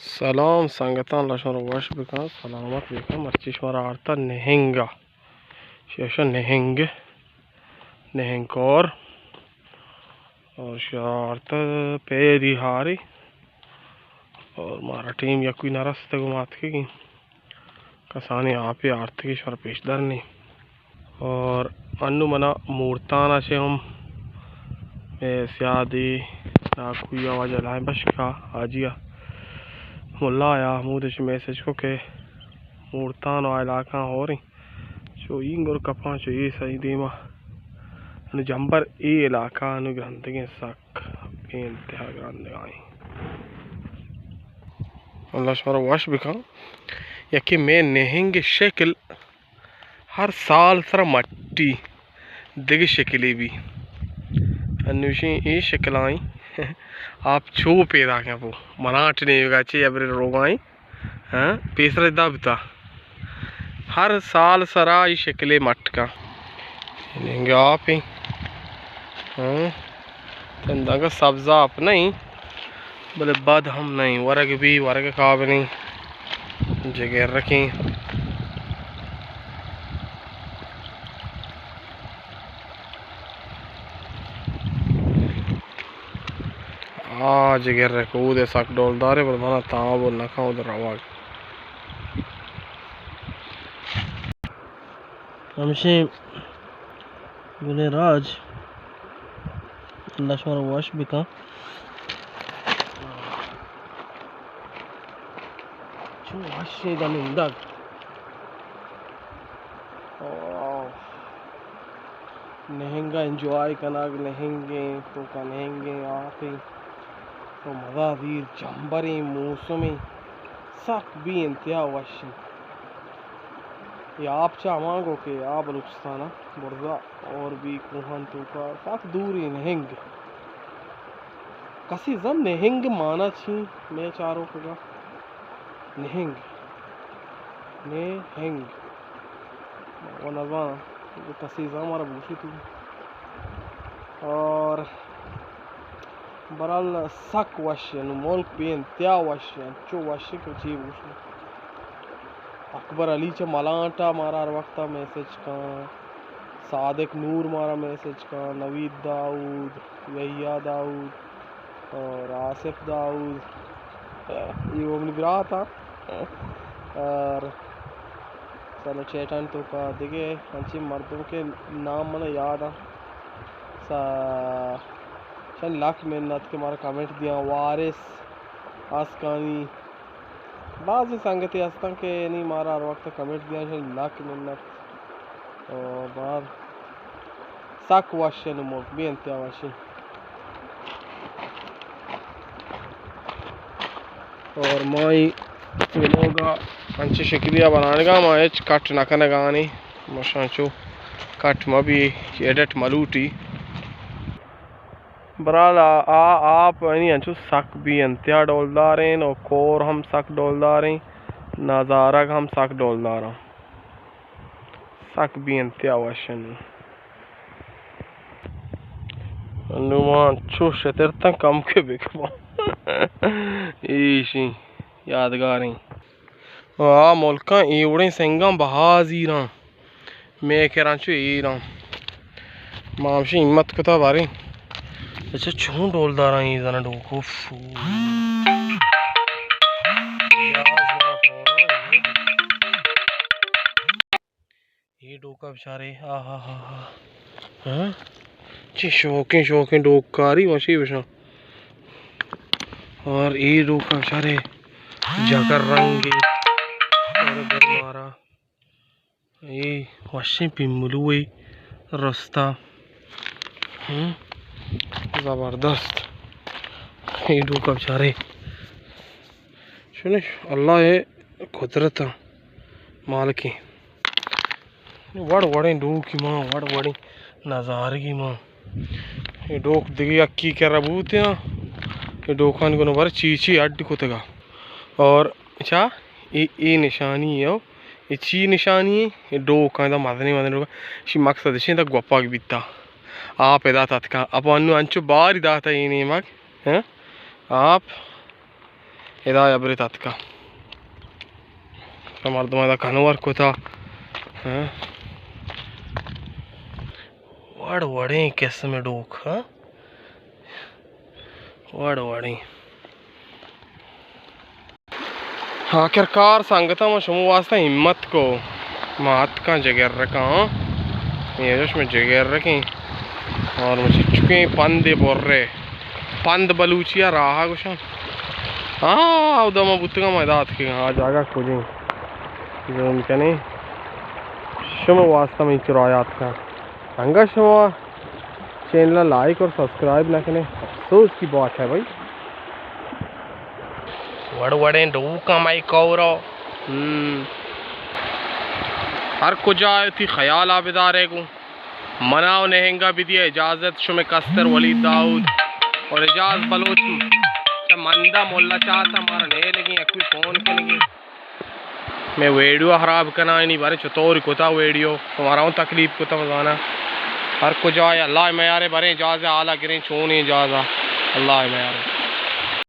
Salam sangatın laşan baş bikan selamat bikan marçişmara arta nehenga şaşa nehengor और शारता peri हारी और मारा team या कोई नाराज मात की कसानी आप ही आर्थिक और पेशदार नहीं और अन्नु मना मूर्ताना से हम स्यादी ना कोई आवाज लाए बश का आजिया मुल्ला आया मुझे मैसेज को के मूर्तान और इलाका हो रही जो इंगोर कपा जो ये सही दीमा जंबर ई इलाका अनुग्रंथि सक इंतहा ग्रंथगाई अल्लाह शमर वाश बिका यकी मैं नेहेंगे शक्ल हर साल सर मट्टी दिग शक्ली भी अनुशी ये शक्ल आई आप छो पैदा क्या वो मनाट नहीं होगा चाहिए अब रोगाई हाँ पेसर दाबता हर साल सरा ये शक्ले मट का नेहेंगे आप ही हाँ का सब्जा आप नहीं बोले बद हम नहीं वर्ग का भी नहीं जगह रखें आ जगह रखो उधर सक डोलदारे बोल माना ताव बोल ना खाओ उधर आवाज हमसे बोले राज लश्मर वाश बिका चो वाशे दाने इंदाग नहेंगा एंजॉय करना नहेंगे तो का नहेंगे आप ही तो मज़ा वीर जंबरी मौसमी सक भी इंतहा वाशी ये आप चामांगो के आप बलूचिस्ताना बुर्जा और भी कुहन तो का सक दूरी नहेंग कसी जम नहेंग माना छी मैं चारों का नहेंग वो नजवाना कसी जम हमारा बूशी थी और बरल सक वश्य मुल्क बेन त्या वश्य चो वश्य को चीज बूशी अकबर अली च मलाटा मारा हर वक्त मैसेज का सादिक नूर मारा मैसेज का नवीद दाऊद यहिया दाऊद और आसिफ दाऊद ये वो मिल था और चलो चेटन तो का देखिए अच्छी मर्दों के नाम मैंने याद आ शन लाख मेहनत के मारा कमेंट दिया वारिस आसकानी बाज़ संगति हस्ता के नहीं मारा हर वक्त कमेंट दिया शन लाख मेहनत और बाहर सक वाशन मुल्क भी इंतहा वाशी और माई विनोगा अंचे शक्रिया बनाने का माए कट नकने गानी मशांचो कट मबी एडिट मलूटी बराल आप नहीं अंचु सक भी इंतहा डोलदार हैं और कोर हम सक डोलदार हैं नज़ारा हम सक डोलदार हैं सक भी इंतहा वाशन अनुमान चो शतरता कम के बिकवा ईशी यादगार हैं आ मुल्का एवड़े सेंगा बहाजी रहा मैं कह रहा ई रहा मामशी हिम्मत कुता बारे अच्छा छू डोलदार ये जना डोको ये डोका बेचारे आ हाँ शौकें डोकारी मशी बेचा और ये डोका बेचारे जाकर रंगे और मारा ये वशी पिमलू रास्ता ज़बरदस्त ये डोका बेचारे सुने अल्लाह है कुदरत माल की वड़ वड़े डोक की माँ वड़ वड़े नज़ारे की माँ ये डोक दिखे अक्की क्या रबूत हैं ये डोखान को नबर चीची अड्ड को तगा और अच्छा ये निशानी है ये ची निशानी है ये डोका इधर मदनी डोका शी मकसद है इधर गोपा की बिता आप इधर तत्का अब अन्नु अंचु बारी दाता ये नहीं मग हैं आप हिदाया बरितात का मर्दमा कनवर को था वड़ वड़े किस्म डोक वड़ वड़े आखिरकार संगता मैं शुमु वास्ता हिम्मत को मात का जगह रखा ये जोश में जगह रखें और मुझे चुके पंदे बोल रहे पंद बलूचिया रहा कुछ हाँ उधर मैं बुत्तगा मैदात की हाँ जागा खोजें जो उनके नहीं शुमु वास्ता में चुरायात का अंगा शुमु चैनल लाइक और सब्सक्राइब ना करें अफसोस की बात है भाई वड़वड़े डूका माई कौरो हर कुजा थी ख्याल आबिदारे को मनाओ नहेंगा भी दिया इजाज़त शुमे कस्तर वलीद दाऊद और इजाज़ बलोच मंदा मोल्ला चाहता हमारा नहीं लगी अक्वी फ़ोन के लगी मैं वीडियो ख़राब करना नहीं बारे चतौर कोता वीडियो तुम्हारा तकलीफ को मजाना हर कुछ अल्लाह मैं यारे बारे इजाज़त आला करें छूनी इजाज़त अल्लाह मैं यार